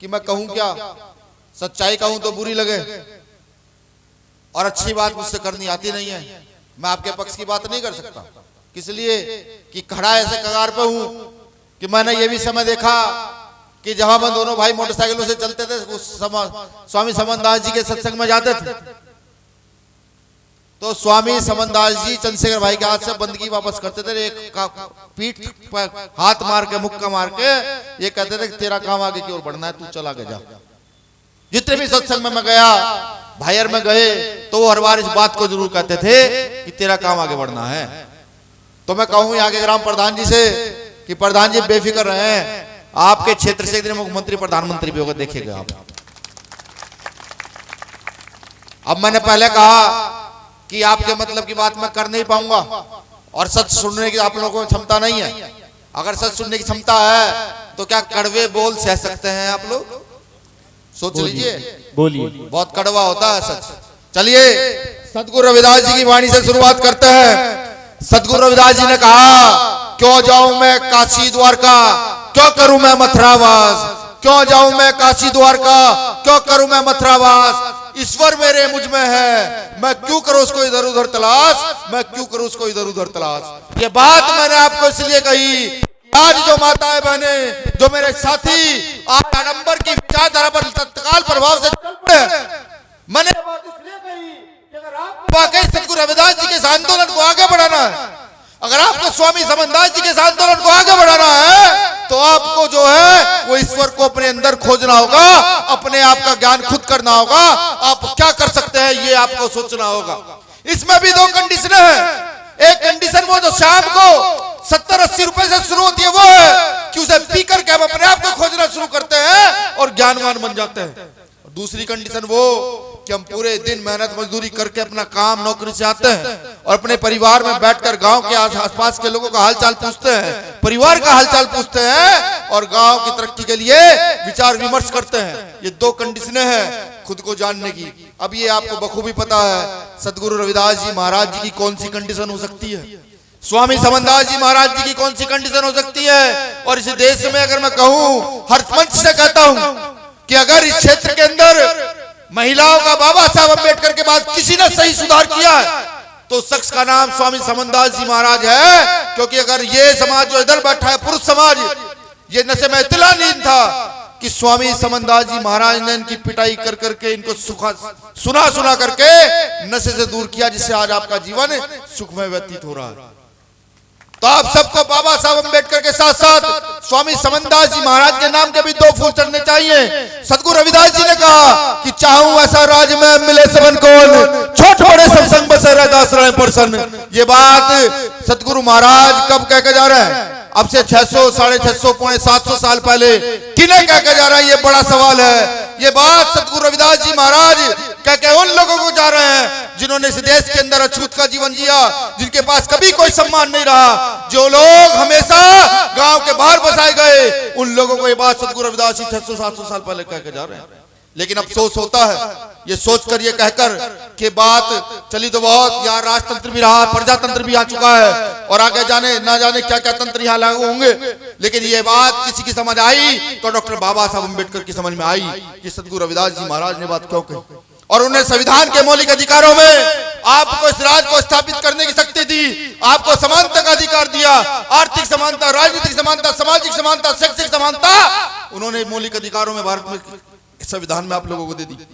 कि मैं कहूं क्या, सच्चाई कहूं तो बुरी लगे और अच्छी बात मुझसे करनी आती नहीं है। मैं आपके पक्ष की बात नहीं कर सकता, इसलिए कि खड़ा ऐसे कगार पे हूं कि मैंने ये भी समय देखा कि जहां हम दोनों भाई मोटरसाइकिलों से चलते थे, उस स्वामी समनदास जी के सत्संग में जाते थे, तो स्वामी समनदास जी चंद्रशेखर भाई के हाथ से बंदगी वापस करते थे। एक पीठ पर हाथ मार के, मुक्का मार के ये कहते थे कि तेरा काम आगे की ओर बढ़ना है, तू चला के जा। जितने भी सत्संग में मैं गया, भाईर में गए, तो वो हर बार इस बात को जरूर कहते थे कि तेरा काम आगे बढ़ना है। तो मैं कहूं यहाँ के ग्राम प्रधान जी से कि प्रधान जी बेफिक्र रहें, आपके क्षेत्र से एक दिन मुख्यमंत्री प्रधानमंत्री भी होकर देखेगा आप। अब मैंने पहले कहा कि आपके मतलब की बात मैं कर नहीं पाऊंगा और सच सुनने की आप लोगों को क्षमता नहीं है। अगर सच सुनने की क्षमता है तो क्या कड़वे बोल सह सकते हैं आप लोग? सोच लीजिए, बोलिए। बहुत कड़वा होता है सच। चलिए सदगुरु रविदास जी की वाणी से शुरुआत करते हैं। सदगुरु रविदास जी ने कहा, क्यों जाऊं मैं काशी द्वारका, क्यों करूं मैं मथुरावास, क्यों जाऊं मैं काशी द्वारका, क्यों करूं मैं मथुरावास। ईश्वर मेरे मुझ में है, मैं क्यों करूं उसको इधर उधर तलाश, मैं क्यों करूं उसको इधर उधर तलाश। ये बात मैंने आपको इसलिए कही, आज जो माताएं बहने, जो मेरे साथी आज आडंबर की विचारधारा पर तत्काल प्रभाव से चल पड़े, मैंने बात इसलिए कही कि अगर आप वाकई सदगुरु रविदास जी के इस आंदोलन को आगे बढ़ाना है, अगर आपको स्वामी समनदास जी के इस आंदोलन को आगे बढ़ाना है, तो आपको जो है वो ईश्वर को अपने अंदर खोजना होगा, अपने आप का ज्ञान खुद करना होगा। आप क्या कर सकते हैं ये आपको सोचना होगा। इसमें भी दो कंडीशन है। एक कंडीशन वो जो शाम को 70-80 रुपए से शुरू होती है, वो है कि उसे पी करके हम अपने आप को खोजना शुरू करते हैं और ज्ञानवान बन जाते हैं। दूसरी कंडीशन वो कि हम पूरे दिन मेहनत मजदूरी करके अपना काम नौकरी से आते हैं और अपने परिवार में बैठकर गांव के आसपास के लोगों का हालचाल पूछते हैं, परिवार का हालचाल पूछते हैं और गांव की तरक्की के लिए विचार विमर्श करते हैं। ये दो कंडीशनें हैं खुद को जानने की। अब ये आपको बखूबी पता है सदगुरु रविदास जी महाराज जी की कौन सी कंडीशन हो सकती है, स्वामी समनदास जी महाराज जी की कौन सी कंडीशन हो सकती है। और इस देश में अगर मैं कहूं, हर मंच से कहता हूं कि अगर इस क्षेत्र के अंदर महिलाओं का बाबा साहब अम्बेडकर के बाद किसी ने सही सुधार किया है तो शख्स का नाम स्वामी समनदास जी महाराज है। क्योंकि अगर ये समाज जो इधर बैठा है, पुरुष समाज, ये नशे में इतना लीन था कि स्वामी समनदास जी महाराज ने इनकी पिटाई कर करके इनको सुना करके नशे से दूर किया, जिससे आज आपका जीवन सुखमय व्यतीत हो रहा है। तो आप सबको बाबा साहब अम्बेडकर के साथ साथ स्वामी समनदास जी महाराज के नाम के भी 2 फूल चढ़ने चाहिए। सदगुरु रविदास जी ने कहा कि चाहूं ऐसा राज में मिले सबन कौन, छोट बड़े सब संग बसे रहे दास रहे प्रसन्न। ये बात सदगुरु महाराज कब कह के जा रहे हैं? अब से 600, 650, 700 साल पहले किन्हें कह के जा रहा है, ये बड़ा सवाल है। ये बात सदगुरु रविदास जी महाराज कह के उन लोगों को जा रहे हैं जिन्होंने इस देश के अंदर अछूत का जीवन जिया, जिनके पास कभी कोई सम्मान नहीं रहा, जो लोग हमेशा गांव के बाहर बसाए गए, उन लोगों को ये बात सदगुरु रविदास जी 600-700 साल पहले कह के जा रहे हैं। लेकिन अफसोस होता है ये सोचकर, ये कहकर कि बात चली तो बहुत, यहाँ राजतंत्र भी रहा, प्रजातंत्र भी आ चुका है और आगे ना जाने क्या क्या तंत्र यहाँ लागू होंगे। लेकिन ये बात किसी की समझ आई तो डॉक्टर बाबा साहब अम्बेडकर की समझ में आई कि सदगुरु रविदास जी महाराज ने बात क्यों कही। और उन्हें संविधान के मौलिक अधिकारों में आपको इस राज को स्थापित करने की शक्ति दी, आपको समानता का अधिकार दिया, आर्थिक समानता, राजनीतिक समानता, सामाजिक समानता, शैक्षिक समानता, उन्होंने मौलिक अधिकारों में भारत में संविधान में आप लोगों को दे दी।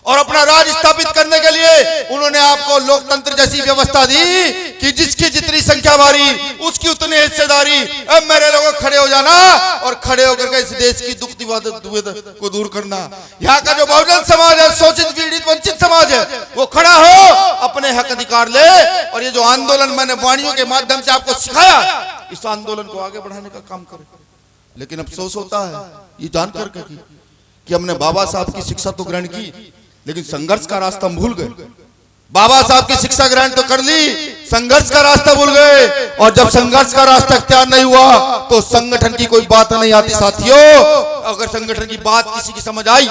और अपना राज स्थापित करने के लिए उन्होंने आपको लोकतंत्र जैसी व्यवस्था दी कि जिसकी जितनी संख्या भारी उसकी उतनी हिस्सेदारी। अब मेरे लोगों खड़े हो जाना और खड़े होकर के इस देश की दुख दुविधा को दूर करना। यहाँ का जो बहुजन समाज है, शोषित पीड़ित वंचित समाज है, वो खड़ा हो, अपने हक अधिकार ले। और ये जो आंदोलन मैंने वाणियों के माध्यम से आपको सिखाया, इस आंदोलन को आगे बढ़ाने का काम करे। लेकिन अफसोस होता है ये जानकर कि हमने बाबा साहब की शिक्षा तो ग्रहण की, लेकिन संघर्ष का रास्ता हम भूल गए। बाबा साहब की शिक्षा ग्रहण तो कर ली, संघर्ष का रास्ता भूल गए। और जब संघर्ष का रास्ता इख्तियार नहीं हुआ तो संगठन की कोई बात नहीं आती। साथियों, अगर संगठन की बात किसी की समझ आई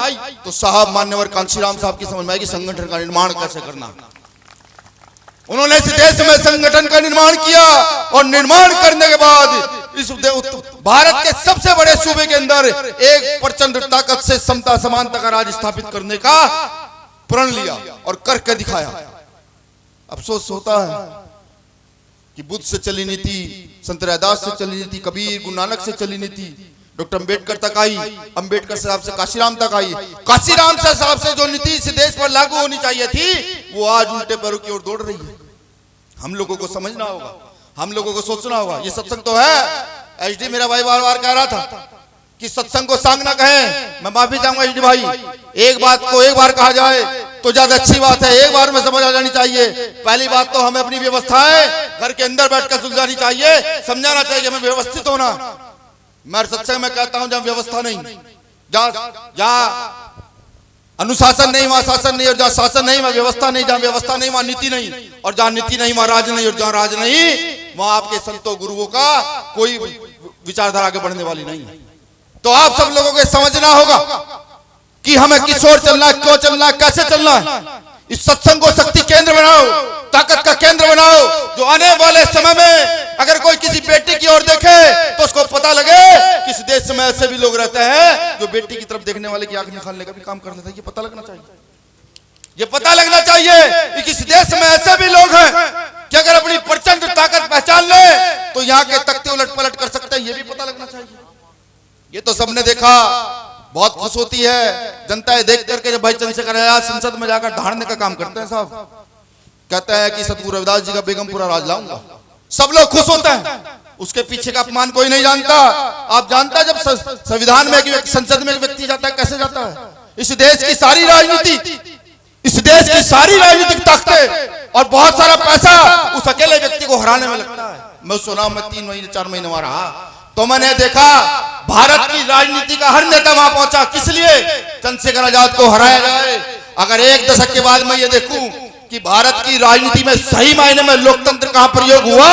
तो साहब मान्यवर कांशीराम साहब की समझ में आई कि संगठन का निर्माण कैसे करना। उन्होंने इस देश में संगठन का निर्माण किया और निर्माण करने के बाद इस भारत के सबसे बड़े सूबे के अंदर एक प्रचंड ताकत से समता समानता का राज स्थापित करने का प्रण लिया और करके दिखाया। अफसोस होता है कि बुद्ध से चली नीति, संत रैदास से चली नीति, कबीर गुरु नानक से चली नीति, डॉक्टर अंबेडकर तक आई, अंबेडकर साहब से काशीराम तक आई, काशीराम साहब से जो नीति इस देश पर लागू होनी चाहिए थी वो आज उल्टे पैरों की ओर दौड़ रही है। हम लोगों को समझना होगा, हम लोगों को सोचना होगा। ये सत्संग तो है। एचडी मेरा भाई बार बार कह रहा था कि सत्संग को सांग ना कहें। मैं माफी चाहूंगा एचडी भाई, एक बात को एक बार कहा जाए तो ज्यादा अच्छी बात है, एक बार में समझ आ जानी चाहिए। पहली बात तो हमें अपनी व्यवस्थाएं घर के अंदर बैठकर सुलझानी चाहिए, समझाना चाहिए हमें व्यवस्थित होना। मैं सत्संग में कहता हूं जहां व्यवस्था नहीं, जहां अनुशासन नहीं वहां शासन नहीं, और जहां शासन नहीं वहां व्यवस्था नहीं, जहां व्यवस्था नहीं वहां नीति नहीं, और जहां नीति नहीं वहां राज नहीं, और जहां राज नहीं वहां आपके संतों गुरुओं का कोई विचारधारा आगे बढ़ने वाली नहीं है। तो आप सब लोगों को समझना होगा कि हमें किस ओर चलना है, क्यों चलना है, कैसे चलना है। इस सत्संग को शक्ति केंद्र बनाओ, ताकत का केंद्र बनाओ, जो आने वाले समय में अगर कोई किसी बेटी की ओर देखे तो उसको पता लगे कि इस देश में ऐसे भी लोग रहते हैं जो बेटी की तरफ देखने वाले की आंख निकालने का भी काम कर देते हैं। ये पता लगना चाहिए, ये पता लगना चाहिए कि इस देश में ऐसे भी लोग हैं कि अगर अपनी प्रचंड ताकत पहचान ले तो यहाँ के तख्ते उलट पलट कर सकते हैं। ये भी पता लगना चाहिए। ये तो सबने देखा, बहुत खुश होती है जनता देख करके जब भाई चंद्रशेखर आजाद संसद में जाकर ढाड़ने का काम करते हैं। साहब कहते हैं कि सतगुरु रविदास जी का बेगमपुरा राज लाऊंगा, सब लोग खुश होते हैं। उसके पीछे का अपमान कोई नहीं जानता। आप जानता है जब संविधान में संसद में एक व्यक्ति जाता है कैसे जाता है? इस देश की सारी राजनीति, इस देश की सारी राजनीतिक ताकतें और बहुत सारा पैसा उस अकेले व्यक्ति को हराने में लगता है। मैं उस चुनाव में 3 महीने 4 महीने वहां रहा तो मैंने देखा भारत की राजनीति का हर नेता वहां पहुंचा। किस लिए? चंद्रशेखर आजाद को हराया जाए। अगर एक दशक के बाद मैं ये देखूं कि भारत की राजनीति में सही मायने में लोकतंत्र कहां प्रयोग हुआ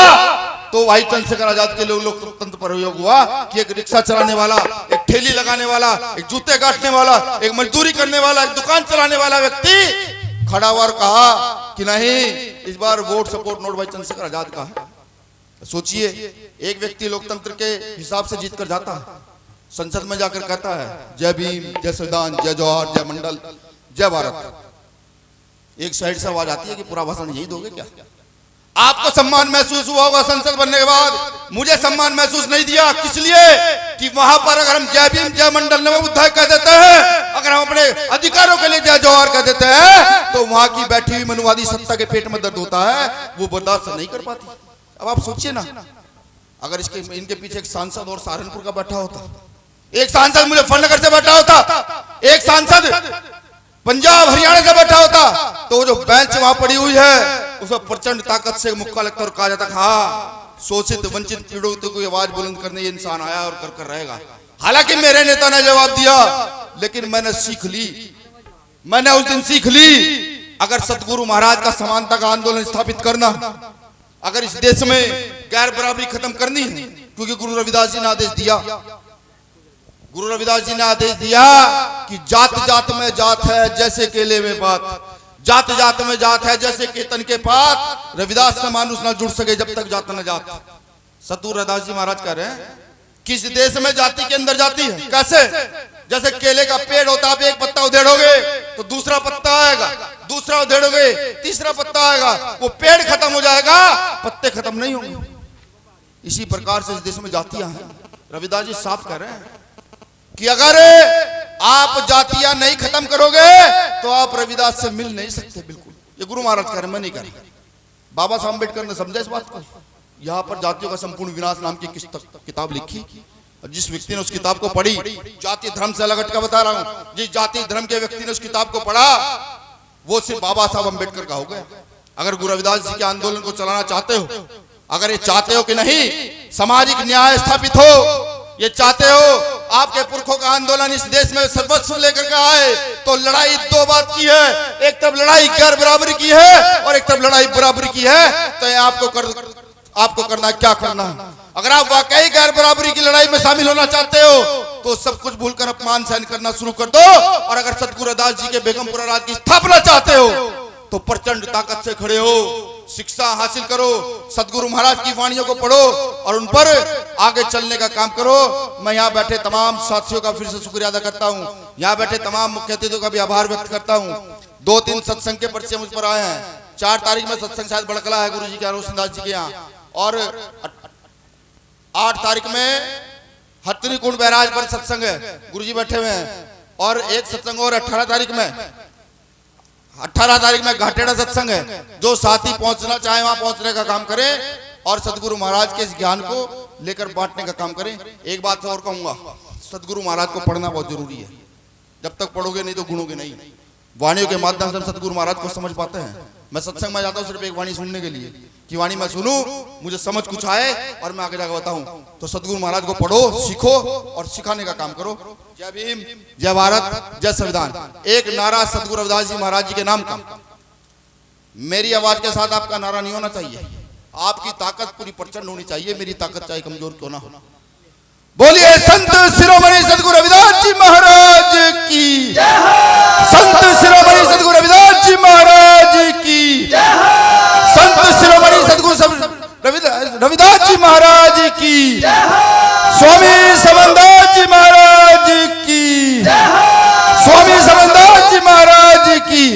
तो भाई चंद्रशेखर आजाद के लोग लोकतंत्र प्रयोग हुआ कि एक रिक्शा चलाने वाला, एक ठेली लगाने वाला, एक जूते काटने वाला, एक मजदूरी करने वाला, एक दुकान चलाने वाला व्यक्ति खड़ा हुआ और कहा कि नहीं, इस बार वोट सपोर्ट नोट भाई चंद्रशेखर आजाद का है। सोचिए, एक व्यक्ति लोकतंत्र के हिसाब से जीत कर जाता है, संसद में जाकर कहता है जय भीम, जय संविधान, जय जवाहर, जय मंडल, जय भारत। एक साइड से आवाज आती है कि पूरा भाषण यही दोगे क्या? आपको सम्मान महसूस हुआ होगा संसद बनने के बाद, मुझे सम्मान महसूस नहीं दिया। किस लिए? कि वहां पर अगर हम जय भीम, जय मंडल, नमो बुद्धाय कह देते हैं, अगर हम अपने अधिकारों के लिए जय जवाहर कह देते हैं तो वहां की बैठी हुई मनुवादी सत्ता के पेट में दर्द होता है, वो बर्दाश्त नहीं कर पाती। अब आप सोचिए ना, अगर इनके पीछे एक सांसद और सहारनपुर का बैठा होता, एक सांसद मुजफ्फरनगर से बैठा होता, एक सांसद पंजाब हरियाणा से बैठा होता, तो वो जो बेंच वहां पड़ी हुई है उसमें प्रचंड ताकत से मुक्का लगता और कहा जाता हाँ, शोषित वंचित पीड़ितों की आवाज बुलंद करने ये इंसान आया और कर रहेगा। हालांकि मेरे नेता ने जवाब दिया, लेकिन मैंने सीख ली, मैंने उस दिन सीख ली, अगर सतगुरु महाराज का समानता का आंदोलन स्थापित करना, अगर इस देश में गैर बराबरी खत्म करनी है, क्योंकि गुरु रविदास जी ने आदेश दिया, गुरु रविदास जी ने आदेश दिया कि जात जात में जात है जैसे केले में बात, जात जात में जात है जैसे केतन के पात, रविदास से मानुष ना जुड़ सके जब तक जात न जात। सतगुरु रविदास जी महाराज कह रहे हैं कि इस देश में जाति के अंदर जाति है। कैसे? जैसे केले का पेड़ होता है, आप एक पत्ता उधेड़ोगे तो दूसरा पत्ता आएगा, दूसरा उधेड़ोगे तीसरा पत्ता आएगा, वो पेड़ खत्म हो जाएगा, पत्ते खत्म नहीं होंगे। इसी प्रकार से इस देश में जातियां हैं। रविदास जी साफ कह रहे हैं कि अगर आप जातियां नहीं खत्म करोगे तो आप रविदास से मिल नहीं सकते। बिल्कुल, ये गुरु महाराज कह रहे हैं, मैं नहीं कह रहा। बाबा साहब अम्बेडकर ने समझा इस बात को। यहाँ पर जातियों का संपूर्ण विनाश नाम की किताब लिखी, जिस व्यक्ति ने उस किताब को पढ़ी, जाति धर्म से अलग हटकर बता रहा हूं, जिस जाति धर्म के व्यक्ति ने उस किताब को पढ़ा वो सिर्फ बाबा साहब अम्बेडकर का हो गया। अगर गुरु रविदास जी के आंदोलन को चलाना चाहते हो, अगर ये चाहते हो कि नहीं सामाजिक न्याय स्थापित हो, ये चाहते हो आपके पुरखों का आंदोलन इस देश में सर्वस्व लेकर के आए, तो लड़ाई दो बात की है, एक तरफ लड़ाई गैर बराबरी की है और एक तरफ लड़ाई बराबरी की है। तो आपको करना क्या करना है? अगर आप वाकई गैर बराबरी की लड़ाई में शामिल होना चाहते हो तो सब कुछ भूलकर अपमान सहन करना शुरू कर दो, और अगर सतगुरु रविदास जी के बेगमपुरा राज की स्थापना चाहते हो तो प्रचंड ताकत से खड़े हो, शिक्षा हासिल करो, सदगुरु महाराज की वाणियों को पढ़ो और उन पर आगे चलने का काम करो। मैं यहाँ बैठे तमाम साथियों का फिर से शुक्रिया अदा करता हूँ, यहाँ बैठे तमाम मुख्य अतिथियों का भी आभार व्यक्त करता हूँ। 2-3 सत्संग के पर्चे मुझ पर आए हैं। 4 तारीख में सत्संग शायद बड़कला है गुरु जी के रोशनदास जी के यहाँ, और 8 तारीख में हथनी कुंड बैराज पर सत्संग है, गुरु जी बैठे हुए हैं। और एक सत्संग और 18 तारीख में घाटेड़ा सत्संग है। जो साथी पहुंचना चाहे वहां पहुंचने का काम करें और सदगुरु महाराज के इस ज्ञान को लेकर बांटने का काम करें। एक बात और कहूंगा, सदगुरु महाराज को पढ़ना बहुत जरूरी है। जब तक पढ़ोगे नहीं तो गुणोगे नहीं। वाणियों के माध्यम से हम सदगुरु महाराज को समझ पाते हैं। मैं सत्संग में जाता हूँ सिर्फ एक वाणी सुनने के लिए, कि वाणी मैं सुनूं, मुझे समझ कुछ आए और मैं आगे जाकर बताऊं। तो सदगुरु महाराज को पढ़ो, सीखो और सिखाने का काम करो। जय भीम, जय भारत, जय संविधान। एक नारा सदगुरु रविदास जी महाराज जी के नाम का, मेरी आवाज के साथ आपका नारा नहीं होना चाहिए। आपकी ताकत पूरी प्रचंड होनी चाहिए, मेरी ताकत चाहे कमजोर क्यों ना हो। बोलिए संत शिरोमणि सदगुरु रविदास जी महाराज की, संत शिरोमणि सदगुरु रविदास जी महाराज की, संत शिरोमणि सदगुरु रविदास जी महाराज की, स्वामी समनदास जी महाराज की, स्वामी समनदास जी महाराज की।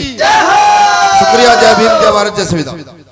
शुक्रिया। जय भीम, जय भारत, जय संविधान।